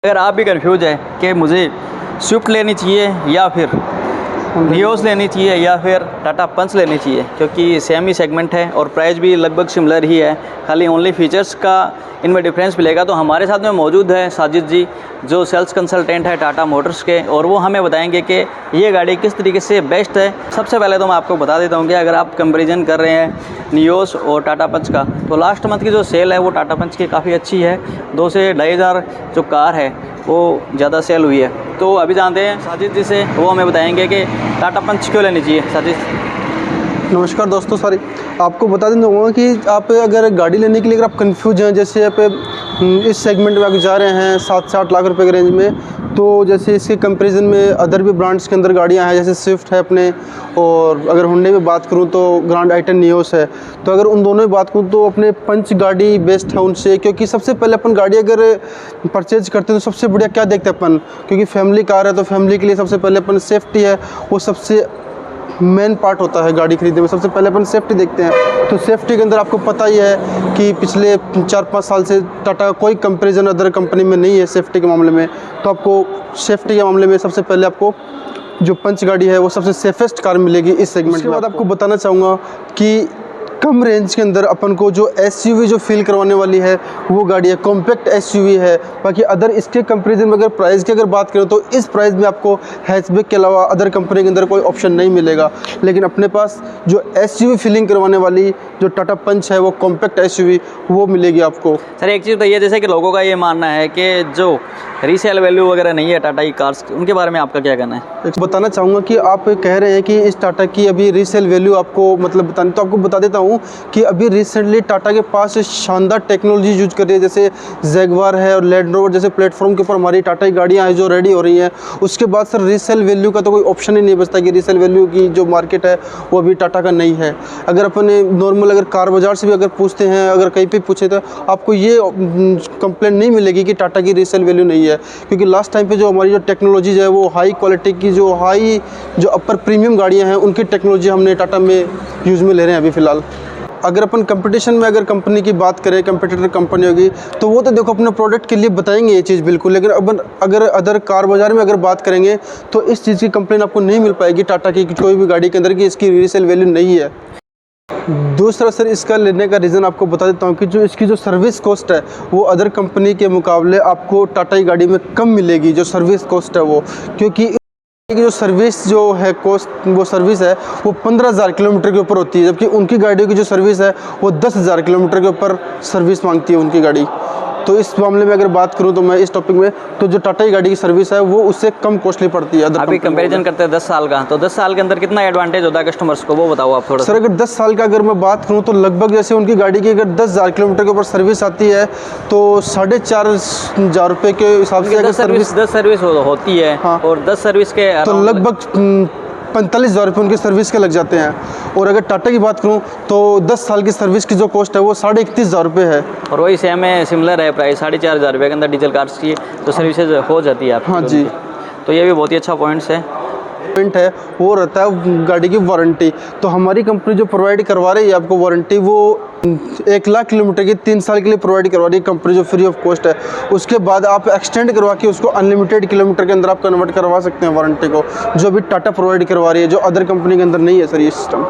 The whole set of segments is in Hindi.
अगर आप भी कंफ्यूज है कि मुझे स्विफ्ट लेनी चाहिए या फिर नियोस लेनी चाहिए या फिर टाटा पंच लेनी चाहिए, क्योंकि सेम ही सेगमेंट है और प्राइस भी लगभग सिमिलर ही है, खाली ओनली फीचर्स का इनमें डिफरेंस मिलेगा। तो हमारे साथ में मौजूद है साजिद जी, जो सेल्स कंसल्टेंट है टाटा मोटर्स के, और वो हमें बताएंगे कि ये गाड़ी किस तरीके से बेस्ट है। सबसे पहले तो मैं आपको बता देता हूँ कि अगर आप कंपैरिजन कर रहे हैं नियोस और टाटा पंच का, तो लास्ट मंथ की जो सेल है वो टाटा पंच की काफ़ी अच्छी है। 2 से 2,500 जो कार है वो ज़्यादा सेल हुई है। तो अभी जानते हैं साजिद जी से, वो हमें बताएंगे कि टाटा पंच क्यों लेनी चाहिए। साजिद नमस्कार दोस्तों, सॉरी आपको बता देना चाहूँगा कि आप अगर गाड़ी लेने के लिए अगर आप कंफ्यूज हैं, जैसे आप इस सेगमेंट में आप जा रहे हैं 7 से 8 लाख रुपए के रेंज में, तो जैसे इसके कंपैरिजन में अदर भी ब्रांड्स के अंदर गाड़ियां हैं, जैसे स्विफ्ट है अपने, और अगर हुंडई में बात करूं तो ग्रैंड आइटन नियोस है। तो अगर उन दोनों में बात करूं तो अपने पंच गाड़ी बेस्ट है उनसे, क्योंकि सबसे पहले अपन गाड़ी अगर परचेज करते हैं तो सबसे बढ़िया क्या देखते हैं अपन, क्योंकि फैमिली कार है तो फैमिली के लिए सबसे पहले अपन सेफ्टी है वो सबसे मेन पार्ट होता है गाड़ी खरीदने में। सबसे पहले अपन सेफ्टी देखते हैं, तो सेफ्टी के अंदर आपको पता ही है कि पिछले 4-5 साल से टाटा का कोई कंपैरिजन अदर कंपनी में नहीं है सेफ्टी के मामले में। तो आपको सेफ्टी के मामले में सबसे पहले आपको जो पंच गाड़ी है वो सबसे सेफेस्ट कार मिलेगी इस सेगमेंट में। उसके बाद आपको बताना चाहूँगा कि कम रेंज के अंदर अपन को जो एसयूवी जो फील करवाने वाली है वो गाड़ी है, कॉम्पैक्ट एसयूवी है। बाकी अदर इसके कंपैरिजन में अगर प्राइस की अगर बात करें तो इस प्राइस में आपको हैचबैक के अलावा अदर कंपनी के अंदर कोई ऑप्शन नहीं मिलेगा। लेकिन अपने पास जो एसयूवी फीलिंग करवाने वाली जो टाटा पंच है वो कॉम्पैक्ट एसयूवी वो मिलेगी आपको। सर एक चीज़ तो ये, जैसे कि लोगों का ये मानना है कि जो रीसेल वैल्यू वगैरह नहीं है टाटा की कार्स, उनके बारे में आपका क्या कहना है? बताना चाहूँगा कि आप कह रहे हैं कि इस टाटा की अभी रीसेल वैल्यू आपको मतलब बतानी, तो आपको बता देता हूँ कि अभी रिसेंटली टाटा के पास शानदार टेक्नोलॉजी यूज कर रही है, जैसे जैगवार है और लैंड रोवर जैसे प्लेटफॉर्म के ऊपर हमारी टाटा की गाड़ियाँ हैं जो रेडी हो रही हैं। उसके बाद सर रीसेल वैल्यू का तो कोई ऑप्शन ही नहीं बचता कि रीसेल वैल्यू की जो मार्केट है वो अभी टाटा का नहीं है। अगर अपने नॉर्मल अगर कार बाजार से भी अगर पूछते हैं, अगर कहीं पर पूछे तो आपको ये कंप्लेंट नहीं मिलेगी कि टाटा की रीसेल वैल्यू नहीं है, क्योंकि लास्ट टाइम पे जो हमारी जो टेक्नोलॉजीज है वो हाई क्वालिटी की जो अपर प्रीमियम गाड़ियां हैं उनकी टेक्नोलॉजी हमने टाटा में यूज़ में ले रहे हैं अभी फ़िलहाल। अगर अपन कंपटीशन में अगर कंपनी की बात करें, कंपटीटर कंपनी होगी तो वो तो देखो अपने प्रोडक्ट के लिए बताएंगे ये चीज़ बिल्कुल, लेकिन अपन अगर अदर कार बाज़ार में अगर बात करेंगे तो इस चीज़ की कंप्लेन आपको नहीं मिल पाएगी टाटा की कोई भी गाड़ी के अंदर कि इसकी रीसेल वैल्यू नहीं है। दूसरा सर इसका लेने का रीज़न आपको बता देता हूँ कि जो इसकी जो सर्विस कॉस्ट है वो अदर कंपनी के मुकाबले आपको टाटा की गाड़ी में कम मिलेगी, जो सर्विस कॉस्ट है वो, क्योंकि की जो सर्विस जो है कॉस्ट वो सर्विस है वो 15,000 किलोमीटर के ऊपर होती है, जबकि उनकी गाड़ियों की जो सर्विस है वो 10,000 किलोमीटर के ऊपर सर्विस मांगती है उनकी गाड़ी। तो इस मामले में अगर बात करूं तो मैं इस टॉपिक में तो जो टाटा की गाड़ी की सर्विस है वो उससे कम कॉस्टली पड़ती है। अभी कंपैरिजन करते हैं 10 साल का, तो 10 साल के अंदर कितना एडवांटेज होता है कस्टमर्स को, वो बताओ आप थोड़ा। सर अगर 10 साल का अगर मैं बात करूं तो लगभग जैसे उनकी गाड़ी की अगर 10,000 किलोमीटर के ऊपर सर्विस आती है तो 4,500 रुपये के हिसाब से अगर दस सर्विस होती है। हाँ। और 10 सर्विस के तो लगभग 45,000 रुपये उनके सर्विस के लग जाते हैं। और अगर टाटा की बात करूं तो 10 साल की सर्विस की जो कॉस्ट है वो 31,500 रुपये है। और वही सेम है, सिमिलर है प्राइस, 4,500 रुपये के अंदर डीजल कार्स की तो सर्विसेज हो जाती है आपकी। हाँ जी, तो ये भी बहुत ही अच्छा पॉइंट्स है वो रहता है गाड़ी की वारंटी। तो हमारी कंपनी जो प्रोवाइड करवा रही है आपको वारंटी वो 1 लाख किलोमीटर की 3 साल के लिए प्रोवाइड करवा रही है कंपनी, जो फ्री ऑफ कॉस्ट है। उसके बाद आप एक्सटेंड करवा के उसको अनलिमिटेड किलोमीटर के अंदर आप कन्वर्ट करवा सकते हैं वारंटी को, जो भी टाटा प्रोवाइड करवा रही है, जो अदर कंपनी के अंदर नहीं है सर ये सिस्टम।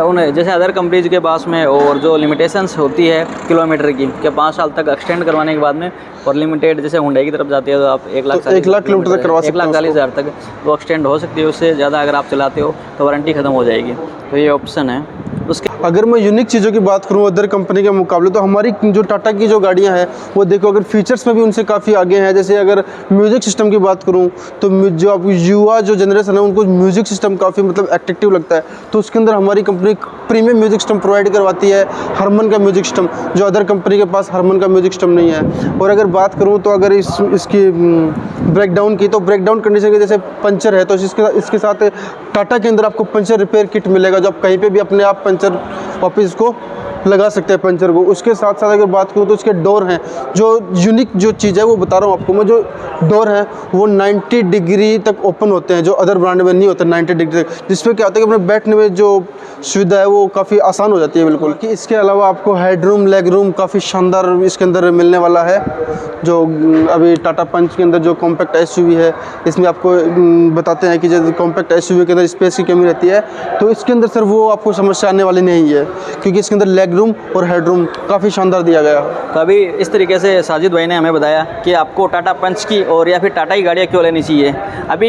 उन्हें जैसे अदर कंपनीज के पास में और जो लिमिटेशंस होती है किलोमीटर की, कि 5 साल तक एक्सटेंड करवाने के बाद में, और लिमिटेड जैसे हुंडई की तरफ जाती है तो आप 1 लाख किलोमीटर तक करवा सकते हैं, 1,40,000 तक वो एक्सटेंड हो सकती है। उससे ज़्यादा अगर आप चलाते हो तो वारंटी ख़त्म हो जाएगी, तो ये ऑप्शन है उसके। अगर मैं यूनिक चीज़ों की बात करूँ अदर कंपनी के मुकाबले तो हमारी जो टाटा की जो गाड़ियाँ हैं वो देखो अगर फीचर्स में भी उनसे काफ़ी आगे हैं। जैसे अगर म्यूज़िक सिस्टम की बात करूँ तो जो अब युवा जो जनरेशन है उनको म्यूज़िक सिस्टम काफ़ी मतलब एट्रैक्टिव लगता है, तो उसके अंदर हमारी company premium music system provide करवाती है, हरमन का म्यूज़िक सिस्टम, जो अदर कंपनी के पास हरमन का म्यूज़िक सिस्टम नहीं है। और अगर बात करूँ तो अगर इसकी ब्रेकडाउन की, तो ब्रेकडाउन कंडीशन के जैसे पंचर है तो इसके साथ टाटा के अंदर आपको पंचर रिपेयर किट मिलेगा, जो आप कहीं पे भी अपने आप पंचर वापस इसको लगा सकते हैं पंचर को। उसके साथ साथ अगर बात करूँ तो इसके डोर हैं, जो यूनिक जो चीज़ है वो बता रहा हूँ आपको मैं, जो डोर है वो 90 डिग्री तक ओपन होते हैं, जो अदर ब्रांड में नहीं होते 90 डिग्री तक, जिसपे क्या होता है कि अपने बैठने में जो सुविधा है वो काफ़ी आसान हो जाती है बिल्कुल। कि इसके अलावा आपको हेडरूम, लेग रूम काफ़ी शानदार इसके अंदर मिलने वाला है। जो अभी टाटा पंच के अंदर जो कॉम्पैक्ट एसयूवी है, इसमें आपको बताते हैं कि जब कॉम्पैक्ट एसयूवी के अंदर स्पेस की कमी रहती है, तो इसके अंदर सर वो आपको समस्या आने वाली नहीं है, क्योंकि इसके अंदर लेग रूम और हेडरूम काफ़ी शानदार दिया गया है। तो अभी इस तरीके से साजिद भाई ने हमें बताया कि आपको टाटा पंच की और या फिर टाटा की गाड़ियाँ क्यों लेनी चाहिए। अभी